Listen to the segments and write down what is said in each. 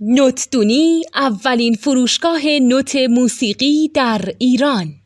نوتدونی اولین فروشگاه نوت موسیقی در ایران.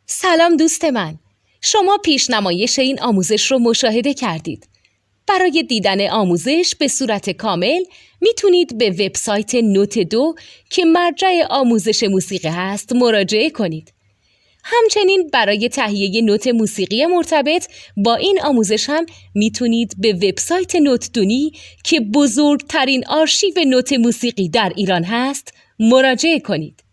سلام دوست من، شما پیشنمایش این آموزش رو مشاهده کردید. برای دیدن آموزش به صورت کامل میتونید به وبسایت نوت2 که مرجع آموزش موسیقی هست مراجعه کنید. همچنین برای تهیه نوت موسیقی مرتبط با این آموزش هم میتونید به وبسایت نوتدونی که بزرگترین آرشیو نوت موسیقی در ایران هست مراجعه کنید.